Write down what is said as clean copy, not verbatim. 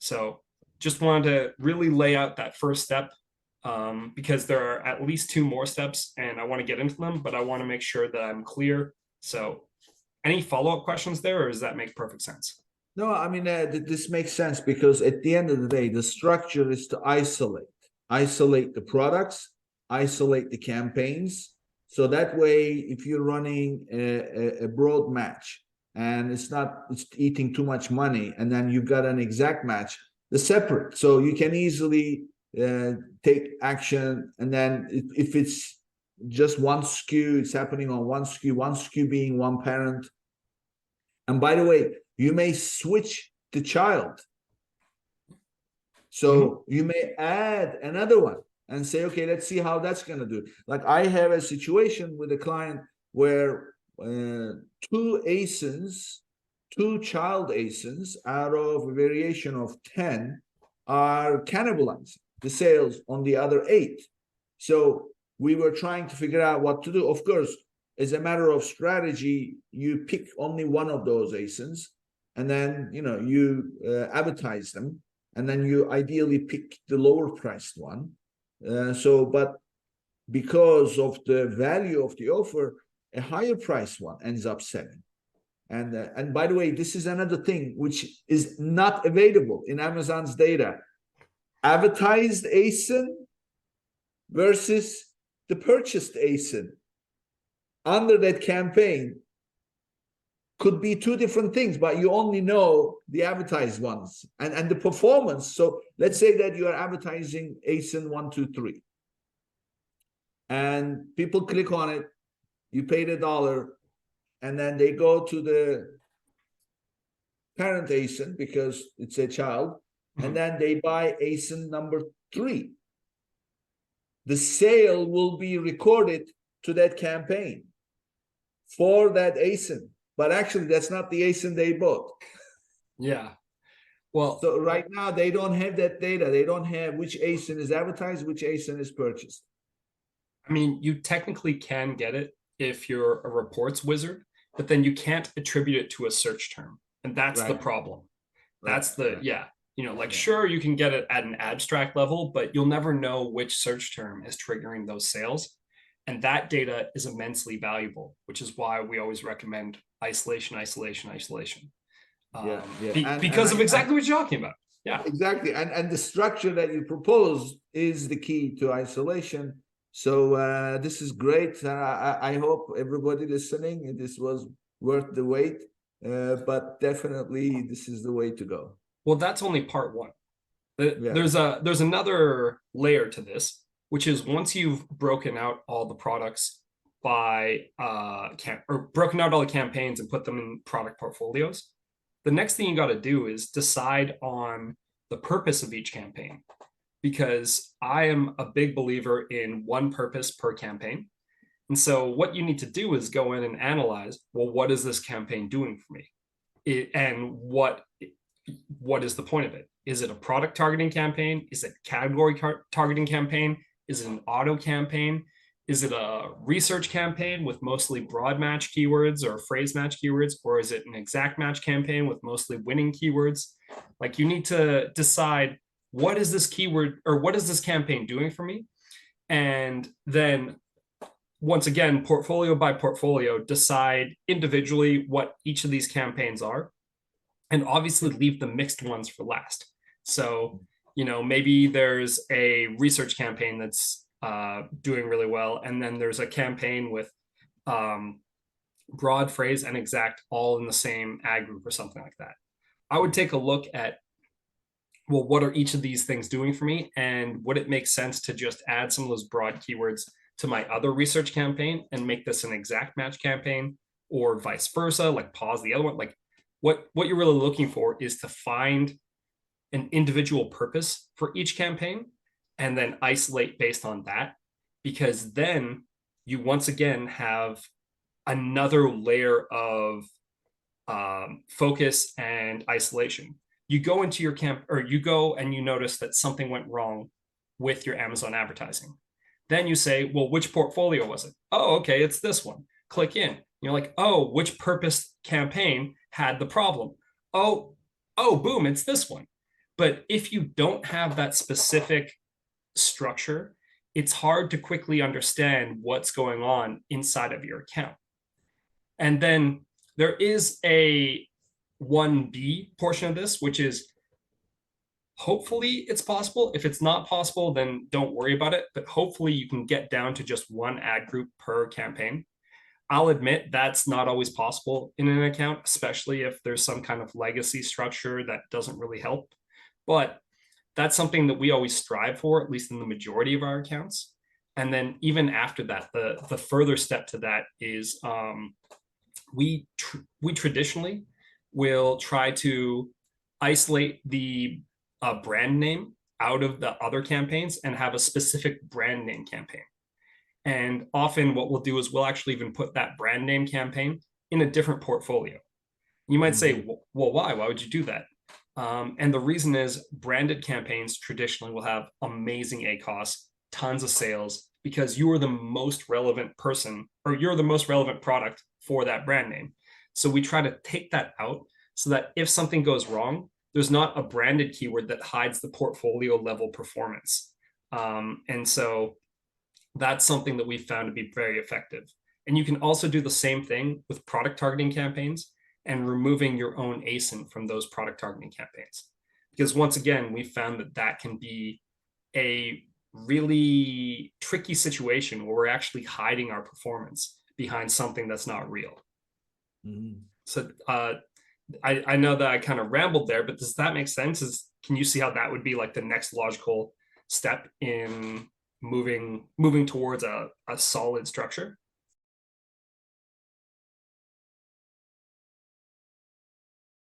So just wanted to really lay out that first step, because there are at least two more steps and I want to get into them, but I want to make sure that I'm clear. So any follow-up questions there, or does that make perfect sense? No, I mean, this makes sense because at the end of the day, the structure is to isolate the products, isolate the campaigns. So that way, if you're running a broad match and it's eating too much money, and then you've got an exact match, they're separate. So you can easily take action. And then if it's just one SKU, it's happening on one SKU being one parent. And by the way, you may switch the child. So you may add another one and say, okay, let's see how that's going to do. Like I have a situation with a client where two ASINs, two child ASINs out of a variation of 10 are cannibalizing the sales on the other 8. So we were trying to figure out what to do. Of course, as a matter of strategy, you pick only one of those ASINs, and then you advertise them, and then you ideally pick the lower priced one. But because of the value of the offer, a higher priced one ends up selling. And by the way, this is another thing which is not available in Amazon's data: advertised ASIN versus the purchased ASIN under that campaign could be two different things, but you only know the advertised ones and the performance. So let's say that you are advertising ASIN 1, 2, 3, and people click on it, you pay the $1, and then they go to the parent ASIN because it's a child, and then they buy ASIN number 3. The sale will be recorded to that campaign for that ASIN, but actually that's not the ASIN they bought. Yeah. Well, so right now they don't have that data. They don't have which ASIN is advertised, which ASIN is purchased. I mean, you technically can get it if you're a reports wizard, but then you can't attribute it to a search term. And that's the problem. That's sure, you can get it at an abstract level, but you'll never know which search term is triggering those sales. And that data is immensely valuable, which is why we always recommend isolation. Because of exactly what you're talking about. Yeah, exactly. And the structure that you propose is the key to isolation. So this is great. I hope everybody listening, this was worth the wait. But definitely, this is the way to go. Well, that's only part one. There's another layer to this, which is once you've broken out all the products by broken out all the campaigns and put them in product portfolios, the next thing you got to do is decide on the purpose of each campaign, because I am a big believer in one purpose per campaign. And so what you need to do is go in and analyze, well, what is this campaign doing for me? And what is the point of it? Is it a product targeting campaign? Is it a category targeting campaign? Is it an auto campaign? Is it a research campaign with mostly broad match keywords or phrase match keywords? Or is it an exact match campaign with mostly winning keywords? Like, you need to decide, what is this keyword or what is this campaign doing for me? And then once again, portfolio by portfolio, decide individually what each of these campaigns are, and obviously leave the mixed ones for last. So, maybe there's a research campaign that's doing really well, and then there's a campaign with broad, phrase, and exact all in the same ad group or something like that. I would take a look at, well, what are each of these things doing for me, and would it make sense to just add some of those broad keywords to my other research campaign and make this an exact match campaign, or vice versa, like pause the other one. Like, what you're really looking for is to find an individual purpose for each campaign and then isolate based on that, because then you once again have another layer of focus and isolation. You go into your you go and you notice that something went wrong with your Amazon advertising. Then you say, well, which portfolio was it? Oh, okay, it's this one. Click in. You're like, oh, which purpose campaign had the problem? Oh, boom, it's this one. But if you don't have that specific structure, it's hard to quickly understand what's going on inside of your account. And then there is a 1B portion of this, which is hopefully it's possible. If it's not possible, then don't worry about it. But hopefully you can get down to just one ad group per campaign. I'll admit that's not always possible in an account, especially if there's some kind of legacy structure that doesn't really help. But that's something that we always strive for, at least in the majority of our accounts. And then even after that, the further step to that is we traditionally will try to isolate the brand name out of the other campaigns and have a specific brand name campaign. And often what we'll do is we'll actually even put that brand name campaign in a different portfolio. You might say, well, why? Why would you do that? And the reason is branded campaigns traditionally will have amazing ACoS, tons of sales, because you are the most relevant person, or you're the most relevant product for that brand name. So we try to take that out so that if something goes wrong, there's not a branded keyword that hides the portfolio level performance. And so that's something that we've found to be very effective. And you can also do the same thing with product targeting campaigns and removing your own ASIN from those product targeting campaigns. Because once again, we found that that can be a really tricky situation where we're actually hiding our performance behind something that's not real. Mm-hmm. So I know that I kind of rambled there, but does that make sense? Can you see how that would be like the next logical step in moving towards a solid structure?